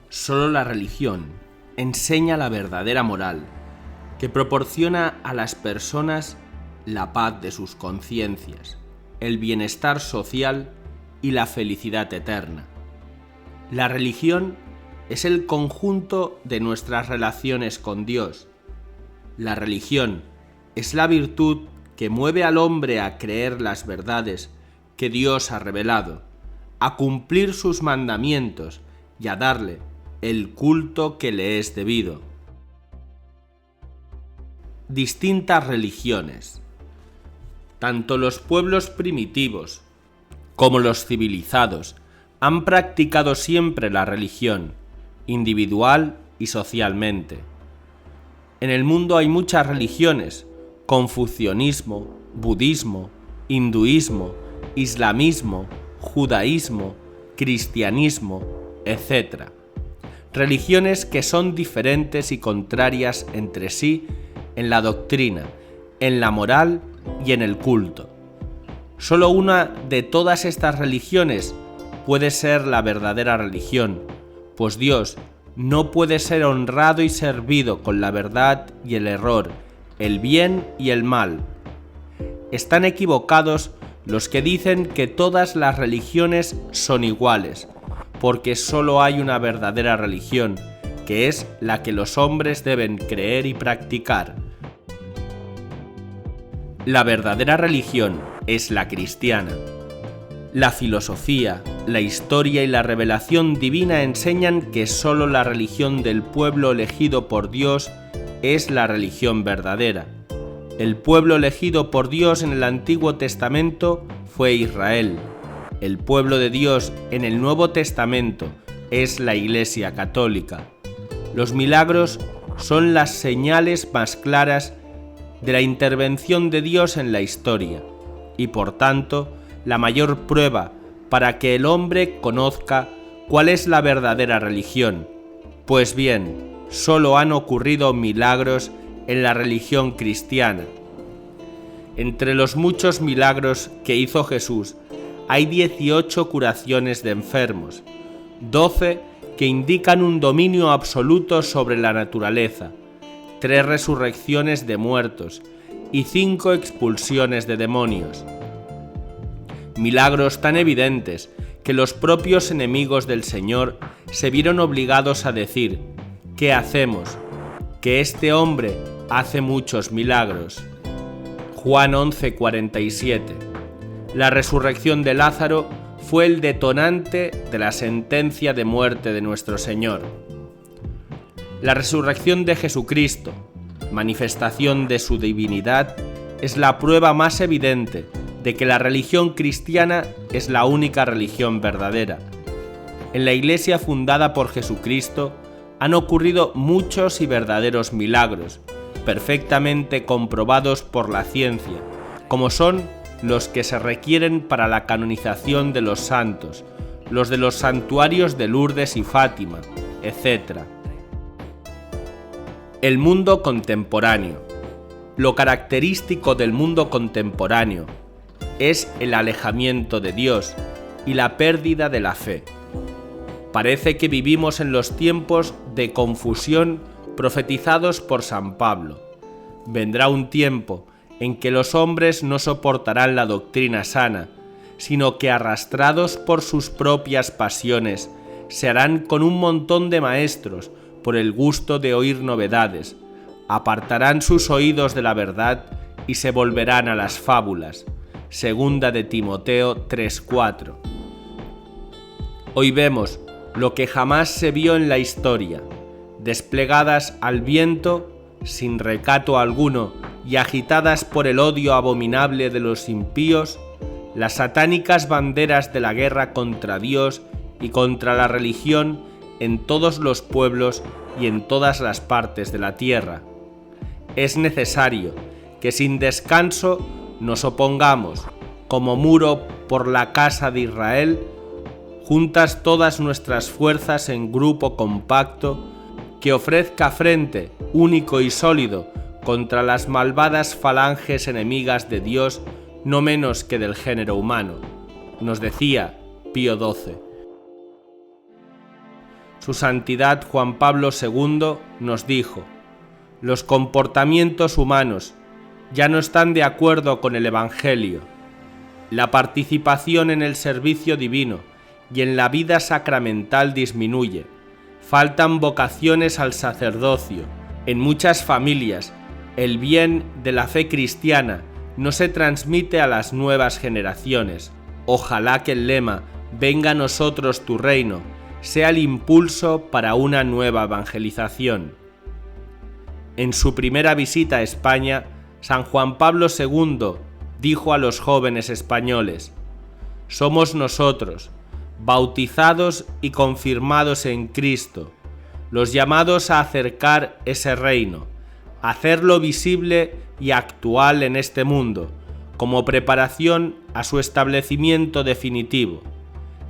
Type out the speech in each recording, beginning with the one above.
Solo la religión enseña la verdadera moral, que proporciona a las personas la paz de sus conciencias, el bienestar social y la felicidad eterna. La religión es el conjunto de nuestras relaciones con Dios. La religión es la virtud que mueve al hombre a creer las verdades que Dios ha revelado, a cumplir sus mandamientos y a darle el culto que le es debido. Distintas religiones. Tanto los pueblos primitivos como los civilizados han practicado siempre la religión, individual y socialmente. En el mundo hay muchas religiones: confucianismo, budismo, hinduismo, islamismo, judaísmo, cristianismo, etc. Religiones que son diferentes y contrarias entre sí en la doctrina, en la moral y en el culto. Solo una de todas estas religiones puede ser la verdadera religión, pues Dios no puede ser honrado y servido con la verdad y el error, el bien y el mal. Están equivocados los que dicen que todas las religiones son iguales, porque solo hay una verdadera religión, que es la que los hombres deben creer y practicar. La verdadera religión es la cristiana. La filosofía, la historia y la revelación divina enseñan que solo la religión del pueblo elegido por Dios es la religión verdadera. El pueblo elegido por Dios en el Antiguo Testamento fue Israel. El pueblo de Dios en el Nuevo Testamento es la Iglesia Católica. Los milagros son las señales más claras de la intervención de Dios en la historia y, por tanto, la mayor prueba para que el hombre conozca cuál es la verdadera religión. Pues bien, solo han ocurrido milagros en la religión cristiana. Entre los muchos milagros que hizo Jesús, hay 18 curaciones de enfermos, 12 que indican un dominio absoluto sobre la naturaleza, 3 resurrecciones de muertos y 5 expulsiones de demonios. Milagros tan evidentes que los propios enemigos del Señor se vieron obligados a decir: ¿qué hacemos? Que este hombre hace muchos milagros. Juan 11:47. La resurrección de Lázaro fue el detonante de la sentencia de muerte de nuestro Señor. La resurrección de Jesucristo, manifestación de su divinidad, es la prueba más evidente de que la religión cristiana es la única religión verdadera. En la Iglesia fundada por Jesucristo han ocurrido muchos y verdaderos milagros, perfectamente comprobados por la ciencia, como son los que se requieren para la canonización de los santos, los de los santuarios de Lourdes y Fátima, etc. El mundo contemporáneo. Lo característico del mundo contemporáneo es el alejamiento de Dios y la pérdida de la fe. Parece que vivimos en los tiempos de confusión profetizados por San Pablo. Vendrá un tiempo en que los hombres no soportarán la doctrina sana, sino que, arrastrados por sus propias pasiones, se harán con un montón de maestros por el gusto de oír novedades, apartarán sus oídos de la verdad y se volverán a las fábulas. Segunda de Timoteo 3:4. Hoy vemos lo que jamás se vio en la historia, desplegadas al viento, sin recato alguno y agitadas por el odio abominable de los impíos, las satánicas banderas de la guerra contra Dios y contra la religión en todos los pueblos y en todas las partes de la tierra. Es necesario que sin descanso nos opongamos, como muro por la casa de Israel, juntas todas nuestras fuerzas en grupo compacto, que ofrezca frente único y sólido contra las malvadas falanges enemigas de Dios, no menos que del género humano, nos decía Pío XII. Su Santidad Juan Pablo II nos dijo: los comportamientos humanos ya no están de acuerdo con el Evangelio. La participación en el servicio divino y en la vida sacramental disminuye. Faltan vocaciones al sacerdocio. En muchas familias, el bien de la fe cristiana no se transmite a las nuevas generaciones. Ojalá que el lema «Venga a nosotros tu reino» sea el impulso para una nueva evangelización. En su primera visita a España, San Juan Pablo II dijo a los jóvenes españoles: «Somos nosotros, bautizados y confirmados en Cristo, los llamados a acercar ese reino, a hacerlo visible y actual en este mundo, como preparación a su establecimiento definitivo.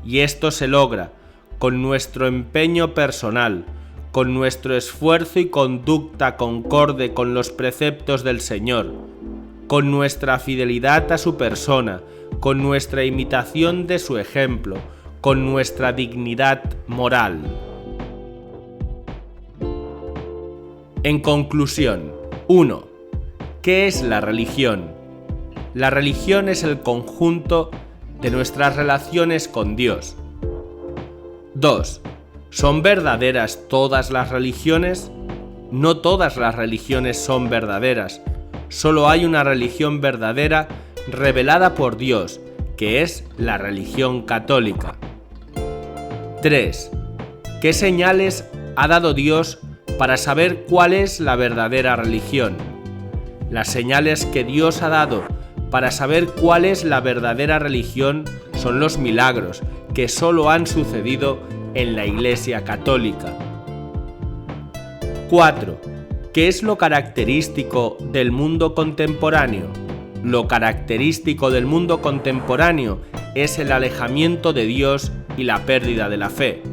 Y esto se logra con nuestro empeño personal, con nuestro esfuerzo y conducta concorde con los preceptos del Señor, con nuestra fidelidad a su persona, con nuestra imitación de su ejemplo, con nuestra dignidad moral». En conclusión, 1. ¿Qué es la religión? La religión es el conjunto de nuestras relaciones con Dios. 2. ¿Son verdaderas todas las religiones? No todas las religiones son verdaderas. Solo hay una religión verdadera revelada por Dios, que es la religión católica. 3. ¿Qué señales ha dado Dios para saber cuál es la verdadera religión? Las señales que Dios ha dado para saber cuál es la verdadera religión son los milagros que solo han sucedido en la Iglesia Católica. 4. ¿Qué es lo característico del mundo contemporáneo? Lo característico del mundo contemporáneo es el alejamiento de Dios y la pérdida de la fe.